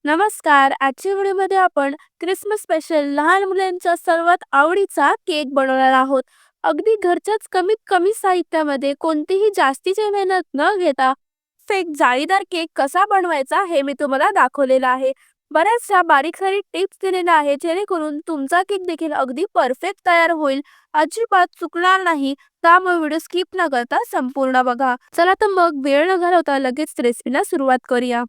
नमस्कार. आजच्या व्हिडिओमध्ये आपण क्रिसमस स्पेशल लहान मुलांचा सर्वात आवडीचा केक बनवणार आहोत. अगदी घरच्याच कमीत कमी साहित्यामध्ये कोणतीही जास्तीची मेहनत न घेता एक जाळीदार केक कसा बनवायचा हे मी तुम्हाला दाखवलेलं आहे. बऱ्याचशा बारीक सारीक टिप्स दिलेल्या आहे जेणेकरून तुमचा केक देखील अगदी परफेक्ट तयार होईल. अजिबात चुकणार नाही. त्यामुळे व्हिडिओ स्किप न करता संपूर्ण बघा. चला तर मग वेळ न घालवता लगेच रेसिपीला सुरुवात करूया.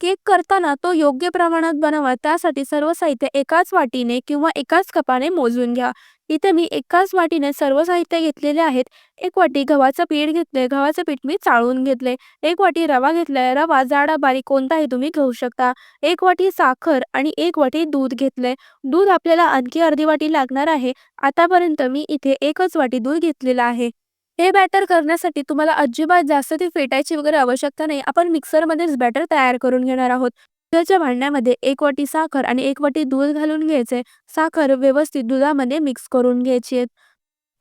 केक करताना तो योग्य प्रमाणात बनवा. त्यासाठी सर्व साहित्य एकाच वाटीने किंवा एकाच कपाने मोजून घ्या. इथे मी एकाच वाटीने सर्व साहित्य घेतलेले आहेत. एक वाटी गव्हाचं पीठ घेतले. गव्हाचं पीठ मी चाळून घेतले. एक वाटी रवा घेतलाय. रवा जाडा बारीक कोणताही तुम्ही घेऊ शकता. एक वाटी साखर आणि एक वाटी दूध घेतले. दूध आपल्याला आणखी अर्धी वाटी लागणार आहे. आतापर्यंत मी इथे एकच वाटी दूध घेतलेलं आहे. हे बॅटर करण्यासाठी तुम्हाला अजिबात जास्त ती फेटायची वगैरे आवश्यकता नाही. आपण मिक्सरमध्येच बॅटर तयार करून घेणार आहोत. दुधाच्या भांड्यामध्ये एक वाटी साखर आणि एक वाटी दूध घालून घ्यायचे. साखर व्यवस्थित दुधामध्ये मिक्स करून घ्यायची आहे.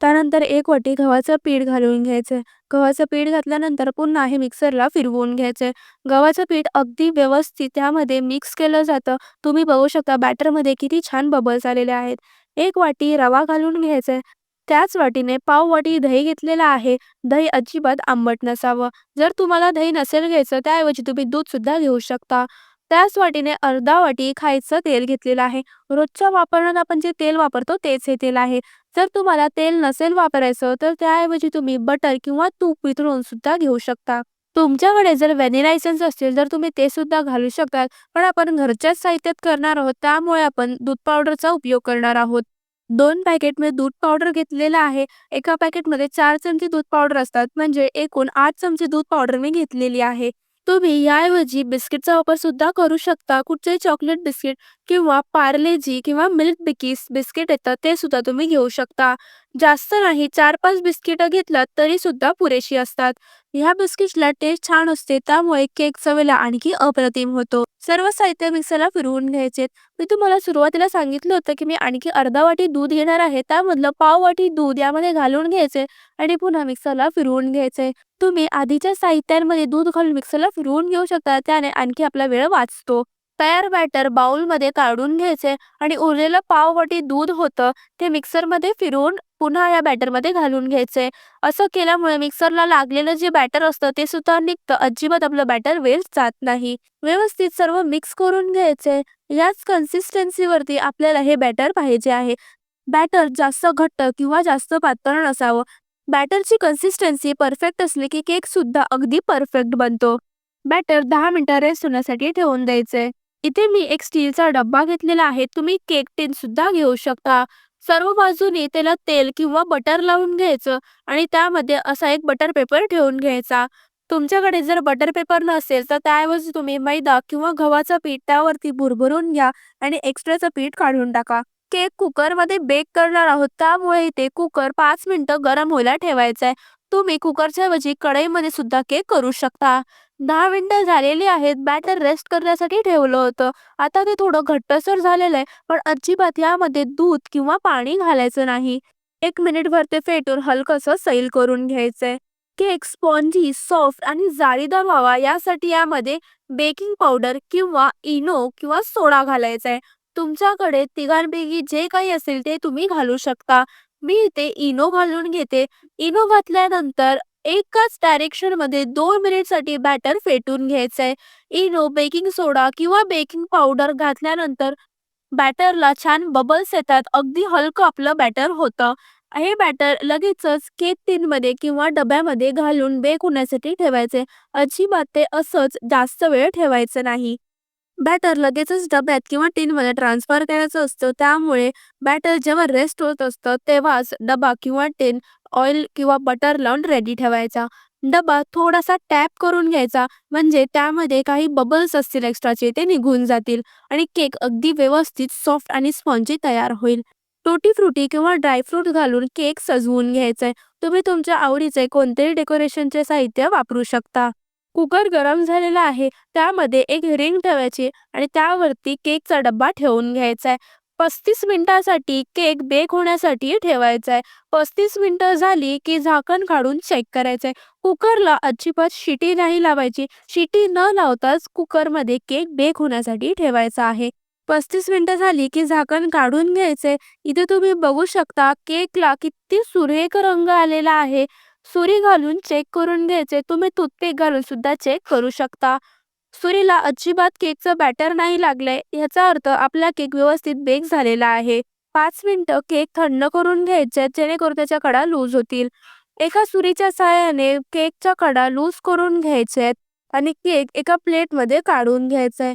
त्यानंतर एक वाटी गव्हाचं पीठ घालून घ्यायचं. गव्हाचं पीठ घातल्यानंतर पुन्हा हे मिक्सरला फिरवून घ्यायचे. गव्हाचं पीठ अगदी व्यवस्थित त्यामध्ये मिक्स केलं जातं. तुम्ही बघू शकता बॅटरमध्ये किती छान बबल्स आलेले आहेत. एक वाटी रवा घालून घ्यायचे. त्याच वाटीने पाव वाटी दही घेतलेला आहे. दही अजिबात आंबट नसावं. जर तुम्हाला दही नसेल घ्यायचं त्याऐवजी तुम्ही दूध सुद्धा घेऊ शकता. त्याच वाटीने अर्धा वाटी खायचं तेल घेतलेलं आहे. रोजच्या वापरण्यात आपण जे तेल वापरतो तेच हे तेल आहे. जर तुम्हाला तेल नसेल वापरायचं तर त्याऐवजी तुम्ही बटर किंवा तूप वितळून सुद्धा घेऊ शकता. तुमच्याकडे जर व्हॅनिला एसेन्स असतील तर तुम्ही ते सुद्धा घालू शकता. पण आपण घरच्याच साहित्यात करणार आहोत त्यामुळे आपण दूध पावडरचा उपयोग करणार आहोत. 2 पॅकेट मी दूध पावडर घेतलेला आहे. एका पॅकेटमध्ये 4 चमचे दूध पावडर असतात म्हणजे एकूण 8 चमचे दूध पावडर मी घेतलेली आहे. तुम्ही याऐवजी बिस्किटचा वापर सुद्धा करू शकता. कुठचेही चॉकलेट बिस्किट किंवा पार्लेजी किंवा मिल्क बिकीस बिस्किट येतात ते सुद्धा तुम्ही घेऊ शकता. जास्त नाही 4-5 बिस्किटं घेतलात तरी सुद्धा पुरेशी असतात. ह्या बिस्किटला टेस्ट छान असते त्यामुळे केक चवीला आणखी अप्रतिम होतो. सर्व साहित्य मिक्सरला फिरवून घ्यायचे. मी तुम्हाला सुरुवातीला सांगितलं होतं की मी आणखी अर्धा वाटी दूध घेणार आहे. त्यामधलं पाव वाटी दूध यामध्ये घालून घ्यायचे आणि पुन्हा मिक्सरला फिरवून घ्यायचे. तुम्ही आधीच्या साहित्यांमध्ये दूध घालून मिक्सरला फिरवून घेऊ शकता. त्याने आणखी आपला वेळ वाचतो. तयार बॅटर बाउलमध्ये काढून घ्यायचे आणि उरलेलं पाव वाटी दूध होतं ते मिक्सरमध्ये फिरवून पुन्हा या बॅटरमध्ये घालून घ्यायचे. असं केल्यामुळे मिक्सरला लागलेलं जे बॅटर असतं ते सुद्धा निघतं. अजिबात आपलं बॅटर वेस्ट जात नाही. व्यवस्थित सर्व मिक्स करून घ्यायचे. याच कन्सिस्टन्सीवरती आपल्याला हे बॅटर पाहिजे आहे. बॅटर जास्त घट्ट किंवा जास्त पातळ नसावं. बॅटरची कन्सिस्टन्सी परफेक्ट असली की केक सुद्धा अगदी परफेक्ट बनतो. बॅटर 10 मिनिटं रेस्ट होण्यासाठी ठेवून द्यायचे. इथे मी एक स्टीलचा डब्बा घेतलेला आहे. तुम्ही केक टिन सुद्धा घेऊ शकता. सर्व बाजूनी त्याला तेल किंवा बटर लावून घ्यायचं आणि त्यामध्ये असा एक बटर पेपर ठेवून घ्यायचा. तुमच्याकडे जर बटर पेपर नसेल तर त्याऐवजी तुम्ही मैदा किंवा गव्हाचं पीठ त्यावरती भुरभरून घ्या आणि एक्स्ट्राचं पीठ काढून टाका. केक कुकरमध्ये बेक करणार आहोत त्यामुळे इथे कुकर 5 मिनिटं गरम व्हायला ठेवायचा आहे. तुम्ही कुकरच्या ऐवजी कढईमध्ये सुद्धा केक करू शकता. 10 मिनिटं झालेली आहेत. बॅटर रेस्ट करण्यासाठी ठेवलं होतं. आता ते थोडं घट्टसर झालेलं आहे पण अजिबात यामध्ये दूध किंवा पाणी घालायचं नाही. 1 मिनिटभर ते फेटून हलकंसं सैल करून घ्यायचंय. केक स्पॉन्जी, सॉफ्ट आणि जाळीदार व्हावा यासाठी यामध्ये बेकिंग पावडर किंवा इनो किंवा सोडा घालायचा आहे. तुमच्याकडे तिघांपैकी जे काही असेल ते तुम्ही घालू शकता. मी इथे इनो घालून घेते. इनो घातल्यानंतर एकाच डायरेक्शनमध्ये 2 मिनिटसाठी बॅटर फेटून घ्यायचंय. इनो, बेकिंग सोडा किंवा बेकिंग पावडर घातल्यानंतर बॅटरला छान बबल्स येतात. अगदी हलकं आपलं बॅटर होतं. हे बॅटर लगेचच केक टिनमध्ये किंवा डब्यामध्ये घालून बेक होण्यासाठी ठेवायचे. अजिबात ते असंच जास्त वेळ ठेवायचं नाही. बॅटर लगेचच डब्यात किंवा टिनमध्ये ट्रान्सफर करायचं असतं. त्यामुळे बॅटर जेव्हा रेस्ट होत असतं तेव्हाच डबा किंवा टिन ऑइल किंवा बटर लावून रेडी ठेवायचा. डबा थोडासा टॅप करून घ्यायचा म्हणजे त्यामध्ये काही बबल्स असतील एक्स्ट्राचे ते निघून जातील आणि केक अगदी व्यवस्थित सॉफ्ट आणि स्पॉन्जी तयार होईल. टुटी फ्रुटी किंवा ड्रायफ्रूट घालून केक सजवून घ्यायचाय. तुम्ही तुमच्या आवडीचे कोणतेही डेकोरेशनचे साहित्य वापरू शकता. कुकर गरम झालेला आहे. त्यामध्ये एक रिंग ठेवायची आणि त्यावरती केकचा डब्बा ठेवून घ्यायचा आहे. 35 मिनिटांसाठी केक बेक होण्यासाठी ठेवायचा आहे. 35 मिनिटं झाली की झाकण काढून चेक करायचं आहे. कुकरला अजिबात शिटी नाही लावायची. शिटी न लावताच कुकरमध्ये केक बेक होण्यासाठी ठेवायचा आहे. 35 मिनिटं झाली की झाकण काढून घ्यायचंय. इथे तुम्ही बघू शकता केकला किती सुरेख रंग आलेला आहे. सुरी घालून चेक करून घ्यायचे. तुम्ही टूथपिक घालून सुद्धा चेक करू शकता. सुरीला अजिबात केकचं बॅटर नाही लागलंय, याचा अर्थ आपला केक व्यवस्थित बेक झालेला आहे. 5 मिनिटं केक थंड करून घ्यायचे जेणेकरून त्याच्या कडा लूज होतील. एका सुरीच्या सहाय्याने केकच्या कडा लूज करून घ्यायचे आणि केक एका प्लेटमध्ये काढून घ्यायचा.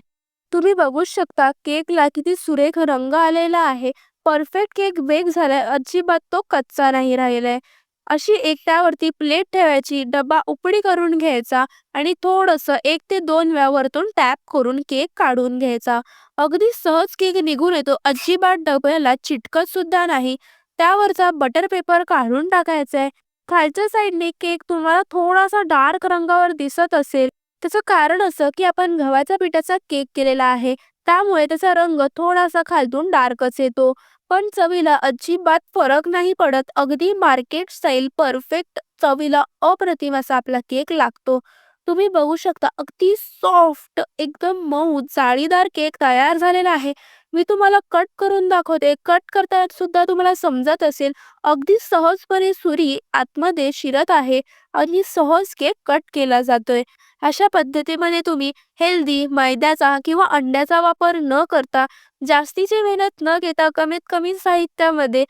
तुम्ही बघू शकता केकला किती सुरेख रंग आलेला आहे. परफेक्ट केक बेक झालाय, अजिबात तो कच्चा नाही राहिलाय. अशी एक त्यावरती प्लेट ठेवायची, डब्बा उपडी करून घ्यायचा आणि थोडंसं 1 ते 2 वेळा वरतून टॅप करून केक काढून घ्यायचा. अगदी सहज केक निघून येतो, अजिबात डब्याला चिटकत सुद्धा नाही. त्यावरचा बटर पेपर काढून टाकायचा आहे. खालच्या साईडने केक तुम्हाला थोडासा डार्क रंगावर दिसत असेल, त्याचं कारण असं की आपण गव्हाच्या पिठाचा केक केलेला आहे, त्यामुळे त्याचा रंग थोडासा खालतून डार्कच येतो. पण चवीला अजिबात फरक नाही पडत. अगदी मार्केट स्टाईल परफेक्ट चवीला अप्रतिम असा आपला केक लागतो. तुम्ही बघू शकता अगदी सॉफ्ट एकदम मऊ जाळीदार केक तयार झालेला आहे. मी तुम्हाला कट करून दाखवते. कट करताना सुद्धा तुम्हाला समजत असेल अगदी सहजपणे सुरी आतमध्ये शिरत आहे आणि सहज केक कट केला जातोय. अशा पद्धतीमध्ये तुम्ही हेल्दी मैद्याचा किंवा अंड्याचा वापर न करता जास्तीची मेहनत न घेता कमीत कमी साहित्यामध्ये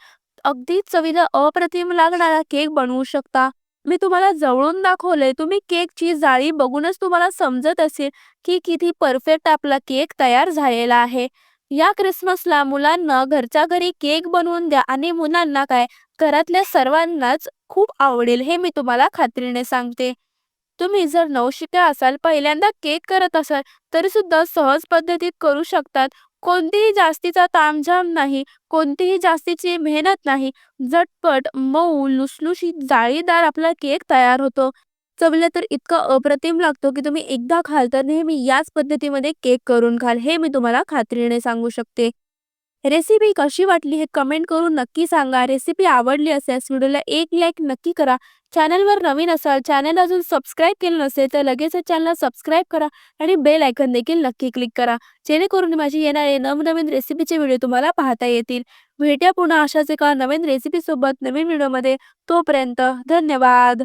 अगदी चवीला अप्रतिम लागणारा केक बनवू शकता. मी तुम्हाला जवळून दाखवलंय. तुम्ही केकची जाळी बघूनच तुम्हाला समजत असेल की किती परफेक्ट आपला केक तयार झालेला आहे. या क्रिसमसला मुलांना घरच्या घरी केक बनवून द्या आणि मुलांना काय घरातल्या सर्वांनाच खूप आवडेल हे मी तुम्हाला खात्रीने सांगते. तुम्ही जर नवशिक्या असाल, पहिल्यांदा केक करत असाल, तरी सुद्धा सहज पद्धतीत करू शकतात. कोणतीही जास्तीचा तामझाम नाही, कोणतीही जास्तीची मेहनत नाही. झटपट, मऊ, लुसलुशीत, जाळीदार आपला केक तयार होतो. चवीला तर इतका अप्रतिम लागतो की तुम्ही एकदा खाल तर नेहमी याच पद्धतीमध्ये केक करून खाल, हे मी तुम्हाला खात्रीने सांगू शकते. रेसिपी कशी वाटली हे कमेंट करून नक्की सांगा. रेसिपी आवडली असल्यास व्हिडिओला एक लाईक नक्की करा. चॅनलवर नवीन असाल, चॅनल अजून सबस्क्राईब केलं नसेल तर लगेच चॅनलला सबस्क्राईब करा आणि बेल आयकॉन देखील नक्की क्लिक करा, जेणेकरून माझी येणारे नवनवीन रेसिपीचे व्हिडिओ तुम्हाला पाहता येतील. भेटूया पुन्हा अशाच एका नवीन रेसिपीसोबत नवीन व्हिडिओमध्ये. तोपर्यंत धन्यवाद.